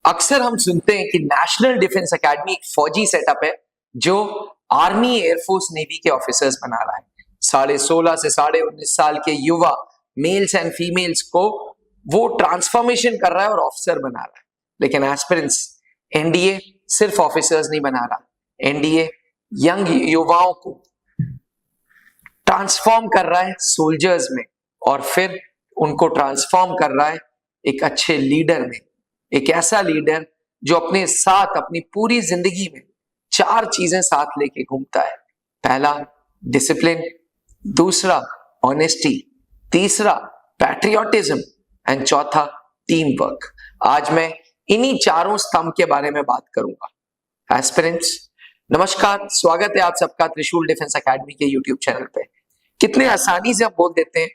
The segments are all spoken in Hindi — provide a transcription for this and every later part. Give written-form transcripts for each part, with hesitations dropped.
अक्सर हम सुनते हैं कि नेशनल डिफेंस एकेडमी एक फौजी सेटअप है जो आर्मी, एयरफोर्स, नेवी के ऑफिसर्स बना रहा है। 16.5 से 19.5 साल के युवा मेल्स एंड फीमेल्स को वो ट्रांसफॉर्मेशन कर रहा है और ऑफिसर बना रहा है। लेकिन एस्पिरेंट्स, एनडीए सिर्फ ऑफिसर्स नहीं बना रहा, एनडीए यंग युवाओं को ट्रांसफॉर्म कर रहा है सोल्जर्स में, और फिर उनको ट्रांसफॉर्म कर रहा है एक अच्छे लीडर में। एक ऐसा लीडर जो अपने साथ अपनी पूरी जिंदगी में 4 चीजें साथ लेके घूमता है। पहला डिसिप्लिन, दूसरा ऑनेस्टी, तीसरा पैट्रियोटिज्म एंड चौथा टीम वर्क। आज मैं इन्हीं चारों स्तंभ के बारे में बात करूंगा। एस्पिरेंट्स, नमस्कार, स्वागत है आप सबका त्रिशूल डिफेंस एकेडमी के यूट्यूब चैनल पे। कितने आसानी से हम बोल देते हैं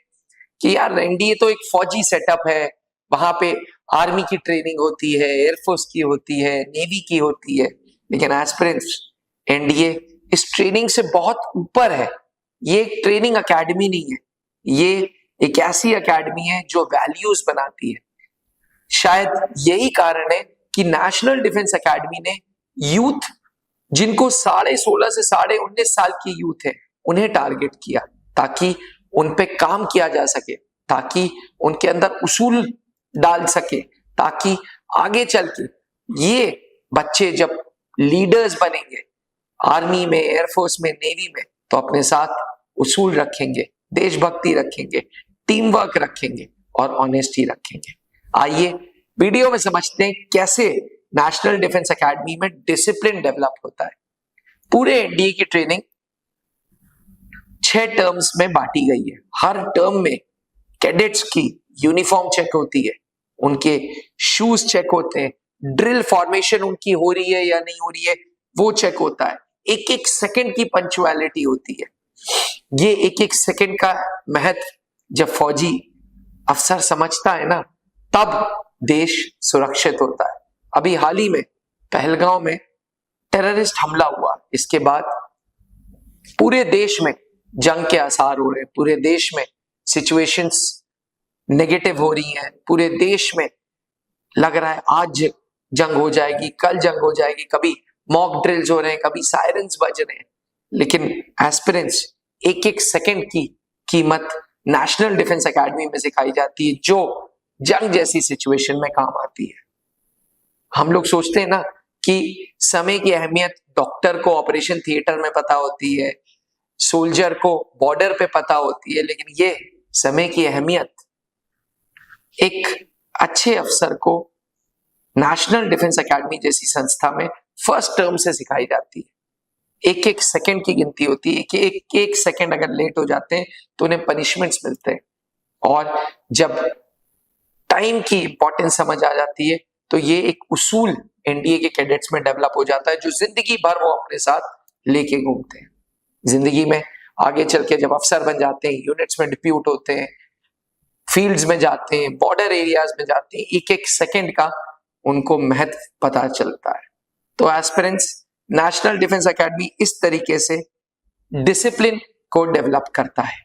कि यार एनडीए तो एक फौजी सेटअप है, वहां पे आर्मी की ट्रेनिंग होती है, एयरफोर्स की होती है, नेवी की होती है। लेकिन एस्पिरेंट्स, एनडीए इस ट्रेनिंग से बहुत ऊपर है। ये एक ट्रेनिंग एकेडमी नहीं है, ये एक ऐसी एकेडमी है जो वैल्यूज बनाती है। शायद यही कारण है कि नेशनल डिफेंस एकेडमी ने यूथ, जिनको 16.5 से 19.5 साल की यूथ है, उन्हें टारगेट किया ताकि उन पे काम किया जा सके, ताकि उनके अंदर उसूल डाल सके, ताकि आगे चल के ये बच्चे जब लीडर्स बनेंगे आर्मी में, एयरफोर्स में, नेवी में, तो अपने साथ उसूल रखेंगे, देशभक्ति रखेंगे, टीम वर्क रखेंगे और ऑनेस्टी रखेंगे। आइए वीडियो में समझते हैं कैसे नेशनल डिफेंस एकेडमी में डिसिप्लिन डेवलप होता है। पूरे एनडीए की ट्रेनिंग 6 टर्म्स में बांटी गई है। हर टर्म में कैडेट्स की यूनिफॉर्म चेक होती है, उनके शूज चेक होते हैं, ड्रिल फॉर्मेशन उनकी हो रही है या नहीं हो रही है वो चेक होता है, एक एक सेकंड की पंक्चुअलिटी होती है। ये एक एक सेकंड का महत्व जब फौजी अफसर समझता है ना, तब देश सुरक्षित होता है। अभी हाल ही में पहलगांव में टेररिस्ट हमला हुआ, इसके बाद पूरे देश में जंग के आसार हो रहे हैं, पूरे देश में सिचुएशंस नेगेटिव हो रही हैं, पूरे देश में लग रहा है आज जंग हो जाएगी, कल जंग हो जाएगी, कभी मॉक ड्रिल्स हो रहे हैं, कभी सायरन्स बज रहे हैं। लेकिन एस्पिरेंट्स, एक एक सेकंड की कीमत नेशनल डिफेंस एकेडमी में सिखाई जाती है, जो जंग जैसी सिचुएशन में काम आती है। हम लोग सोचते हैं ना कि समय की अहमियत डॉक्टर को ऑपरेशन थिएटर में पता होती है, सोल्जर को बॉर्डर पे पता होती है, लेकिन ये समय की अहमियत एक अच्छे अफसर को नेशनल डिफेंस एकेडमी जैसी संस्था में फर्स्ट टर्म से सिखाई जाती है। एक एक सेकंड की गिनती होती है, एक सेकंड अगर लेट हो जाते हैं तो उन्हें पनिशमेंट्स मिलते हैं। और जब टाइम की इंपॉर्टेंस समझ आ जाती है तो ये एक उसूल एनडीए के कैडेट्स में डेवलप हो जाता है, जो जिंदगी भर वो अपने साथ लेके घूमते हैं। जिंदगी में आगे चल के जब अफसर बन जाते हैं, यूनिट्स में डिप्यूट होते हैं, फील्ड्स में जाते हैं, बॉर्डर एरियाज में जाते हैं, एक एक सेकंड का उनको महत्व पता चलता है। तो एस्पिरेंट्स, नेशनल डिफेंस एकेडमी इस तरीके से डिसिप्लिन को डेवलप करता है।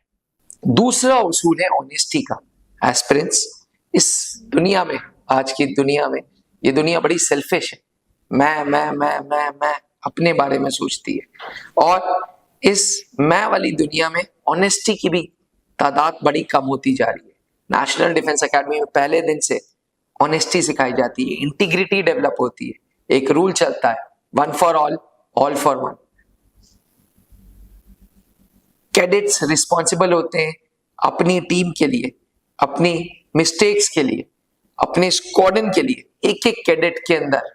दूसरा उसूल है ऑनेस्टी का। एस्पिरेंट्स, इस दुनिया में, आज की दुनिया में, ये दुनिया बड़ी सेल्फिश है। मैं अपने बारे में सोचती है, और इस मैं वाली दुनिया में ऑनेस्टी की भी तादाद बड़ी कम होती जा रही है। नेशनल डिफेंस एकेडमी में पहले दिन से ऑनेस्टी सिखाई जाती है, इंटीग्रिटी डेवलप होती है, एक रूल चलता है, 1 for all, all for 1। Cadets responsible होते हैं अपनी टीम के लिए, अपनी मिस्टेक्स के लिए, अपने स्क्वाडन के लिए। एक एक कैडेट के अंदर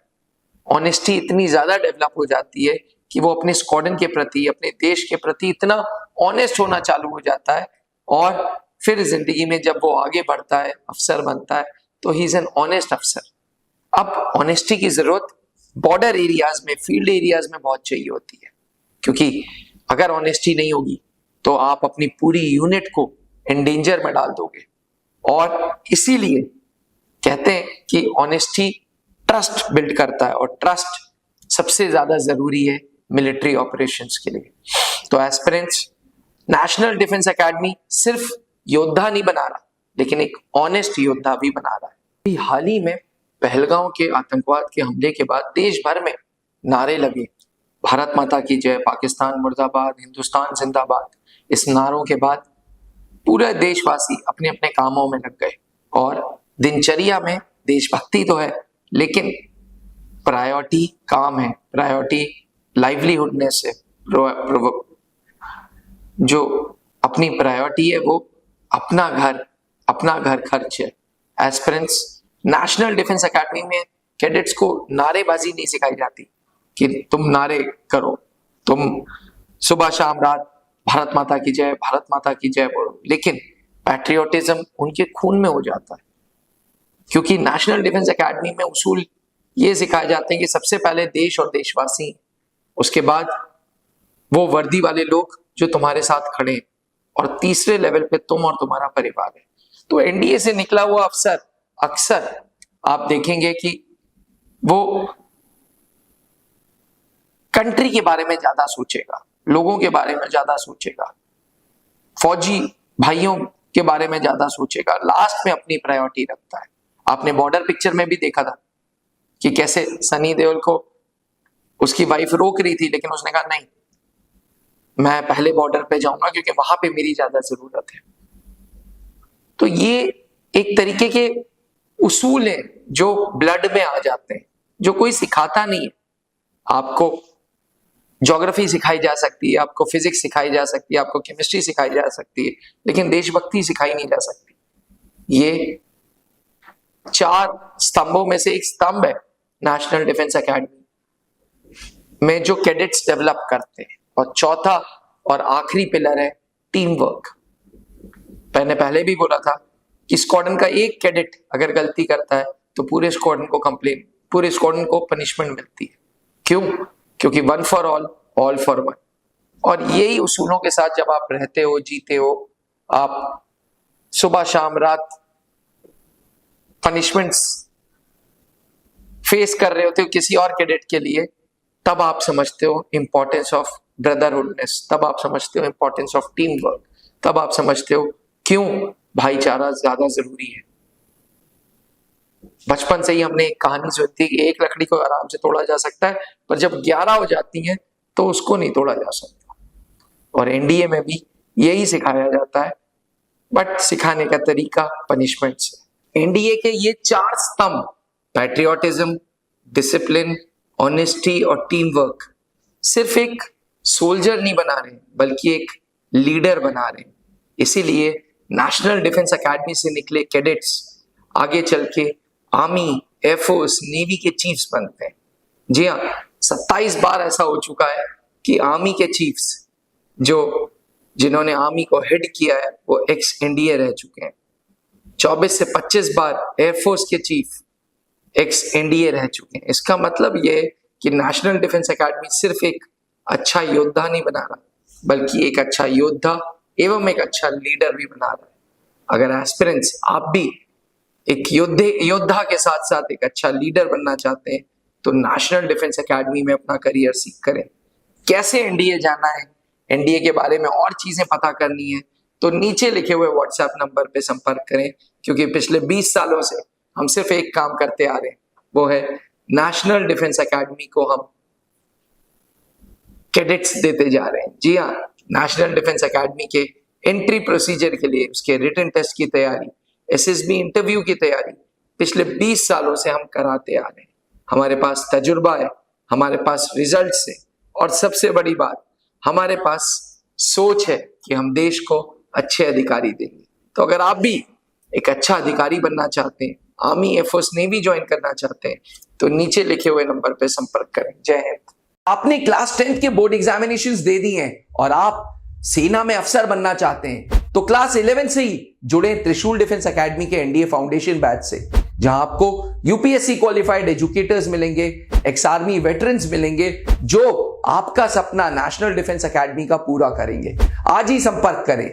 ऑनेस्टी इतनी ज्यादा डेवलप हो जाती है कि वो अपने स्क्वाडन के प्रति, अपने देश के प्रति इतना ऑनेस्ट होना चालू हो जाता है, और फिर जिंदगी में जब वो आगे बढ़ता है, अफसर बनता है, तो ही इज एन ऑनेस्ट अफसर। अब ऑनेस्टी की जरूरत बॉर्डर एरियाज में, फील्ड एरियाज में बहुत चाहिए होती है, क्योंकि अगर ऑनेस्टी नहीं होगी तो आप अपनी पूरी यूनिट को एंडेंजर में डाल दोगे। और इसीलिए कहते हैं कि ऑनेस्टी ट्रस्ट बिल्ड करता है, और ट्रस्ट सबसे ज्यादा जरूरी है मिलिट्री ऑपरेशंस के लिए। तो एस्पिरेंट्स, नेशनल डिफेंस एकेडमी सिर्फ योद्धा नहीं बना रहा, लेकिन एक ऑनेस्ट योद्धा भी बना रहा है। हाल ही में पहलगांव के आतंकवाद के हमले के बाद देश भर में नारे लगे, भारत माता की जय, पाकिस्तान मुर्दाबाद, हिंदुस्तान जिंदाबाद। इस नारों के बाद पूरे देशवासी अपने अपने कामों में लग गए और दिनचर्या में देशभक्ति तो है लेकिन प्रायोरिटी काम है, प्रायोरिटी लाइवलीहुडनेस है। जो अपनी प्रायोरिटी है वो अपना घर खर्च है। एस्पिरेंट्स नेशनल डिफेंस एकेडमी में कैडेट्स को नारेबाजी नहीं सिखाई जाती कि तुम नारे करो, तुम सुबह शाम रात भारत माता की जय, भारत माता की जय बोलो, लेकिन पैट्रियोटिज्म उनके खून में हो जाता है। क्योंकि नेशनल डिफेंस एकेडमी में उसूल ये सिखाए जाते हैं कि सबसे पहले देश और देशवासी, उसके बाद वो वर्दी वाले लोग जो तुम्हारे साथ खड़े हैं, और तीसरे लेवल पे तुम और तुम्हारा परिवार है। तो एनडीए से निकला हुआ अफसर अक्सर आप देखेंगे कि वो कंट्री के बारे में ज्यादा सोचेगा, लोगों के बारे में ज्यादा सोचेगा, फौजी भाइयों के बारे में ज्यादा सोचेगा, लास्ट में अपनी प्रायोरिटी रखता है। आपने बॉर्डर पिक्चर में भी देखा था कि कैसे सनी देओल को उसकी वाइफ रोक रही थी, लेकिन उसने कहा नहीं, मैं पहले बॉर्डर पे जाऊंगा क्योंकि वहां पे मेरी ज्यादा जरूरत है। तो ये एक तरीके के उसूल हैं जो ब्लड में आ जाते हैं, जो कोई सिखाता नहीं है। आपको ज्योग्राफी सिखाई जा सकती है, आपको फिजिक्स सिखाई जा सकती है, आपको केमिस्ट्री सिखाई जा सकती है, लेकिन देशभक्ति सिखाई नहीं जा सकती। ये 4 स्तंभों में से एक स्तंभ है नेशनल डिफेंस एकेडमी में जो कैडेट्स डेवलप करते हैं। और चौथा और आखिरी पिलर है टीम वर्क। मैंने पहले भी बोला था कि स्क्वाड्रन का एक कैडेट अगर गलती करता है तो पूरे स्क्वाड्रन को पनिशमेंट मिलती है। क्यों? क्योंकि 1 फॉर ऑल फॉर वन। और यही उसूलों के साथ जब आप रहते हो, जीते हो, आप सुबह शाम रात पनिशमेंट्स फेस कर रहे होते हो किसी और कैडेट के लिए, तब आप समझते हो इंपॉर्टेंस ऑफ ब्रदरहुडनेस, तब आप समझते हो इंपॉर्टेंस ऑफ टीम वर्क, तब आप समझते हो क्यों भाईचारा ज्यादा जरूरी है। बचपन से ही हमने एक कहानी सुनी थी कि एक लकड़ी को आराम से तोड़ा जा सकता है, पर जब 11 हो जाती हैं तो उसको नहीं तोड़ा जा सकता। और एनडीए में भी यही सिखाया जाता है, बट सिखाने का तरीका पनिशमेंट से। एनडीए के ये 4 स्तंभ, पैट्रियोटिज्म, डिसिप्लिन, ऑनेस्टी और टीम वर्क, सिर्फ एक सोल्जर नहीं बना रहे बल्कि एक लीडर बना रहे। इसीलिए नेशनल डिफेंस एकेडमी से निकले कैडेट्स आगे चल के आर्मी, एयरफोर्स, नेवी के चीफ्स बनते हैं। जी हाँ, 27 बार ऐसा हो चुका है कि आर्मी के चीफ्स जिन्होंने आर्मी को हेड किया है वो एक्स एनडीए रह चुके हैं। 24 से 25 बार एयरफोर्स के चीफ एक्स एनडीए रह चुके हैं। इसका मतलब ये है कि नेशनल डिफेंस एकेडमी सिर्फ एक अच्छा योद्धा नहीं बना रहा, बल्कि एक अच्छा योद्धा एवं एक अच्छा लीडर भी बना रहा है। अगर एस्पिरेंट्स आप भी एक योद्धा के साथ साथ एक अच्छा लीडर बनना चाहते हैं तो नेशनल डिफेंस एकेडमी में अपना करियर सीख करें। कैसे एनडीए जाना है, एनडीए के बारे में और चीजें पता करनी है तो नीचे लिखे हुए व्हाट्सएप नंबर पे संपर्क करें, क्योंकि पिछले 20 सालों से हम सिर्फ एक काम करते आ रहे हैं, वो है नेशनल डिफेंस एकेडमी को हम कैडेट्स देते जा रहे हैं। जी हाँ, नेशनल डिफेंस एकेडमी के एंट्री प्रोसीजर के लिए उसके रिटन टेस्ट की तैयारी, एसएसबी इंटरव्यू की तैयारी पिछले 20 सालों से हम कराते आ रहे हैं। हमारे पास तजुर्बा है, हमारे पास रिजल्ट्स है, और सबसे बड़ी बात हमारे पास सोच है कि हम देश को अच्छे अधिकारी देंगे। तो अगर आप भी एक अच्छा अधिकारी बनना चाहते हैं, आर्मी, एयरफोर्स, नेवी ज्वाइन करना चाहते हैं, तो नीचे लिखे हुए नंबर पर संपर्क करें। जय हिंद। आपने क्लास 10th के बोर्ड एग्जामिनेशंस दे दी हैं और आप सेना में अफसर बनना चाहते हैं तो क्लास 11 से ही जुड़े त्रिशूल डिफेंस एकेडमी के एनडीए फाउंडेशन बैच से, जहां आपको यूपीएससी क्वालिफाइड एजुकेटर्स मिलेंगे, एक्स आर्मी वेटरन्स मिलेंगे जो आपका सपना नेशनल डिफेंस एकेडमी का पूरा करेंगे। आज ही संपर्क करें